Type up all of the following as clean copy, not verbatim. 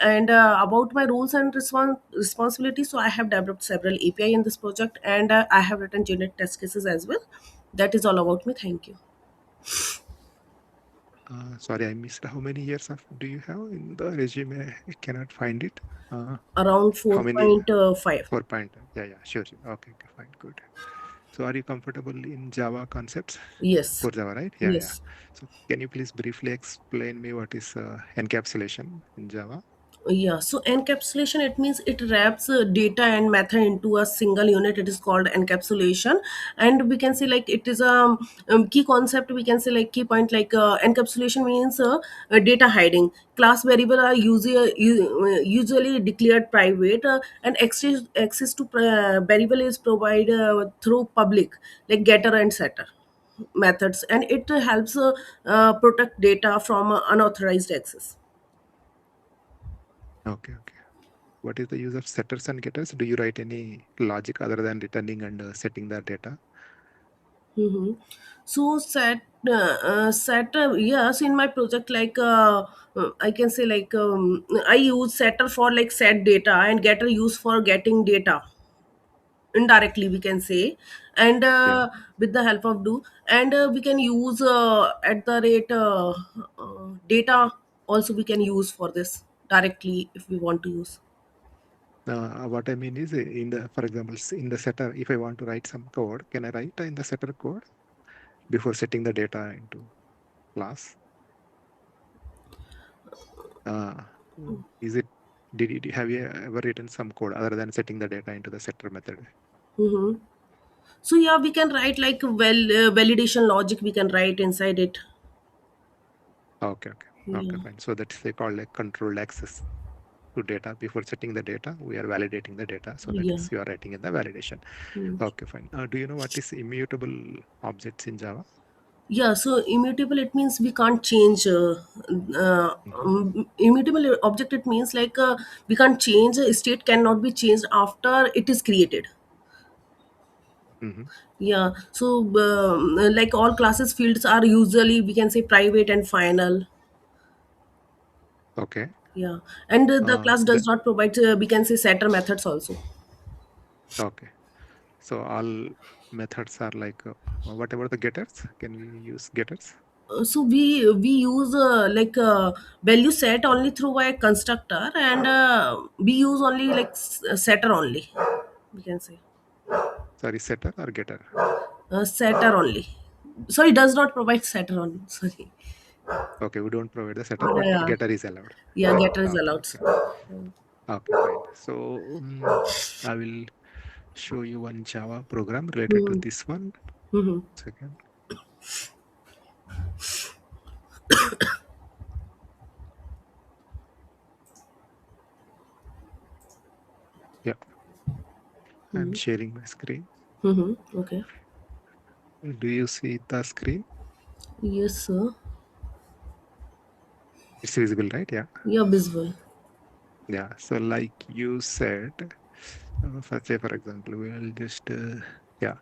And about my roles and responsibilities, so I have developed several API in this project, and I have written unit test cases as well. That is all about me. Thank you. Sorry, I missed. How many years of do you have in the resume? I cannot find it. Around How many? 4.5. 4 point. Yeah, yeah, sure, sure. Okay, okay, fine, good. So are you comfortable in Java concepts? Yes. For Java, right? Yeah, yeah. Yes. So can you please briefly explain me what is encapsulation in Java? Yeah, so encapsulation, it means it wraps data and method into a single unit. It is called encapsulation, and we can say like it is a key concept. We can say like key point like encapsulation means data hiding. Class variable are usually declared private, and access to variable is provided through public like getter and setter methods, and it helps protect data from unauthorized access. Okay, okay. What is the use of setters and getters? Do you write any logic other than returning and setting the data? Mm-hmm. So yes, in my project, like I can say like I use setter for like set data and getter use for getting data indirectly, we can say, and Yeah. with the help of do, and we can use at the rate data also we can use for this directly if we want to use. What I mean is in the, for example, in the setter, if I want to write some code, can I write in the setter code before setting the data into class? Uh, is it, have you ever written some code other than setting the data into the setter method? Mm-hmm. So yeah, we can write like validation logic we can write inside it. Okay, okay, okay, Yeah. fine. So that's they call like controlled access to data. Before setting the data, we are validating the data. So that Yeah. is you are writing in the validation. Mm. Okay, fine. Do you know what is immutable objects in Java? Yeah, so immutable, it means we can't change. Hmm. Immutable object, it means like we can't change. State cannot be changed after it is created. Hmm. Yeah, so like all classes fields are usually we can say private and final. Okay. Yeah, and the class The does not provide we can say setter methods also. okay. So all methods are like what about the getters? Can we use getters? So we use like value set only through a constructor, and we use only like setter only, we can say. Sorry, setter or getter? Setter only. So it does not provide setter only. Sorry. Okay, we don't provide the setter, but Yeah, getter is allowed. yeah. Getter is Okay, allowed. okay, So. okay, fine. So I will show you one Java program related to Mm-hmm. this one. Mm-hmm. Second. Yeah, I'm sharing my screen. Mm-hmm. Okay. Do you see the screen? Yes, sir. It's visible, right? Yeah. Yeah, visible. Yeah. So like you said, say for example, we'll just yeah,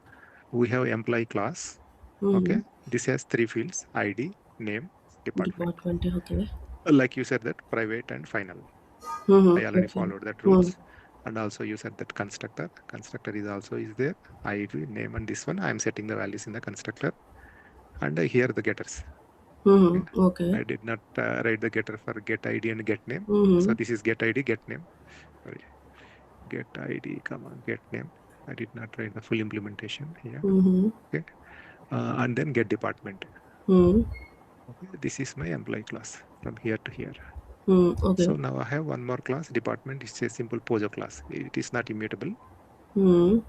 we have employee class. Mm-hmm. Okay. This has three fields: ID, name, department. Department. Okay. Like you said that private and final. I Mm-hmm. already Okay. followed that Mm-hmm. rules. And also you said that constructor. Constructor is also is there. ID, name, and this one. I'm setting the values in the constructor. And here the getters. Okay. Mm-hmm. Okay. I did not write the getter for get ID and get name. So Mm-hmm. this is get ID, get name. Sorry, get ID, comma, get name. I did not write the full implementation here. Mm-hmm. Okay. And then get department. Mm-hmm. Okay. This is my employee class from here to here. Mm-hmm. Okay. So now I have one more class, department. It's a simple POJO class. It is not immutable. Mm-hmm.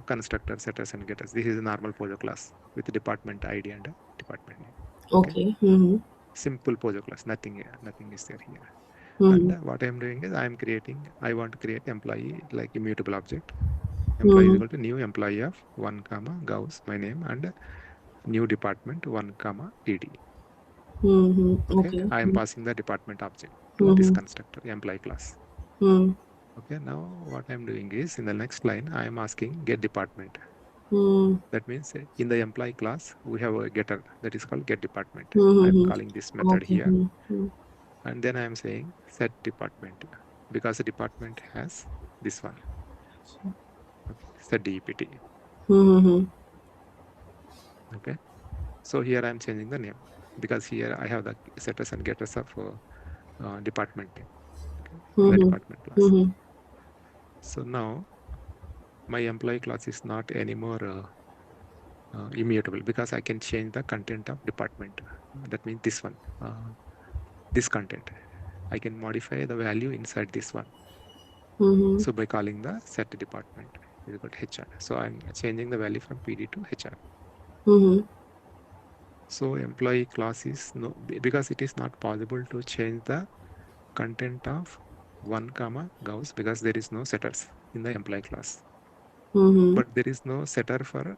Constructor, setters, and getters. This is a normal POJO class with department ID and department name. Okay. Okay. Mm-hmm. Simple POJO class. Nothing, nothing is there here. And Mm-hmm. what I'm doing is I want to create employee like immutable object. Employee is Mm-hmm. equal to new employee of 1 comma Gauss, my name, and new department 1 comma ED. Mm-hmm. Okay. Okay. I am passing the department object to this Mm-hmm. constructor employee class. Mm-hmm. Okay. Now what I'm doing is in the next line, I am asking get department. Mm-hmm. That means in the employee class, we have a getter that is called get department. I'm Mm-hmm. calling this method Okay. here. Mm-hmm. And then I am saying set department because the department has this one. Okay. Set DEPT. Mm-hmm. Okay. So here I am changing the name because here I have the setters and getters of department name, okay, in the Mm-hmm. department class. Mm-hmm. So now my employee class is not anymore immutable because I can change the content of department. That means this one, this content. I can modify the value inside this one. Mm-hmm. So by calling the set department is equal to HR. So I'm changing the value from PD to HR. Mm-hmm. So employee class is no, because it is not possible to change the content of 1 comma gauss because there is no setters in the employee class. Mm-hmm. But there is no setter for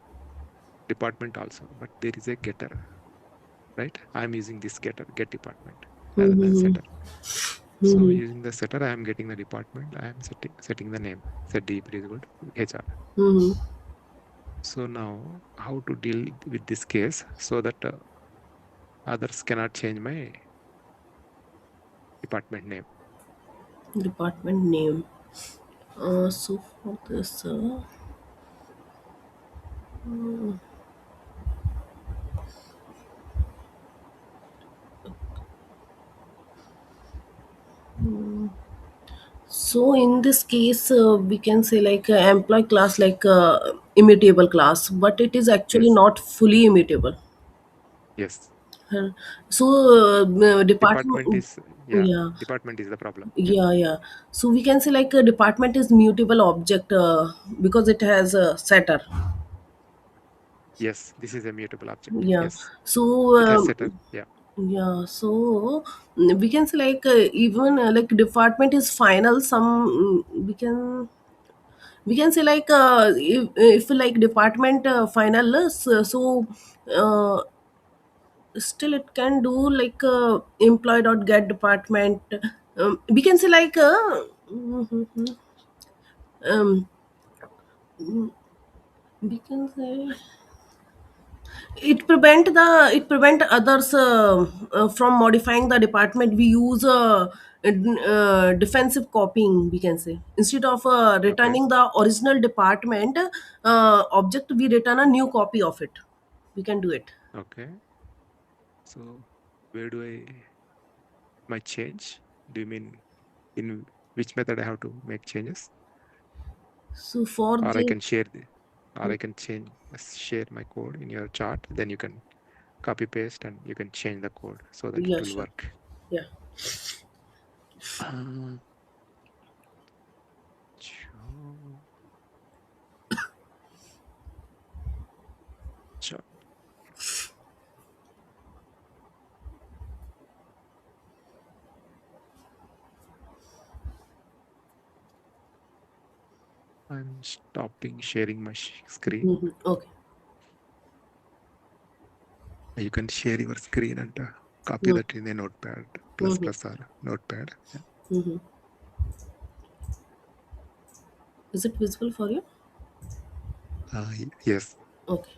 department also, but there is a getter, right? I'm using this getter, get department, rather than Mm-hmm. setter. So using the setter, I am getting the department. I am setting the name. Set DP is equal to HR. Mm-hmm. So now how to deal with this case so that others cannot change my department name. Department name. So for this, so in this case, we can say like employee class, like immutable class, but it is actually Yes, not fully immutable. yes. Uh, So Department department, is, yeah, yeah, department is the problem. Yeah. yeah, yeah. So we can say like a department is mutable object because it has a setter. Yes, this is a mutable object. Yeah. Yes, So it has setter. Yeah. yeah. So we can say like even like department is final. Some we can say like if like department final so uh, still it can do like employee dot get department we can say like um, we can say it prevent others from modifying the department. We use defensive copying, we can say, instead of Okay. returning the original department object, we return a new copy of it. We can do it. Okay. So where do my change? Do you mean in which method I have to make changes? So for Or I the can share the, or I can share my code in your chart. Then you can copy paste and you can change the code so that it yeah, will sure, work. yeah. Uh, cho- cho- I'm stopping sharing my screen. Okay. You can share your screen and copy Mm-hmm. that in a notepad plus Mm-hmm. plus or notepad. Yeah. Mm-hmm. Is it visible for you? Yes. Okay.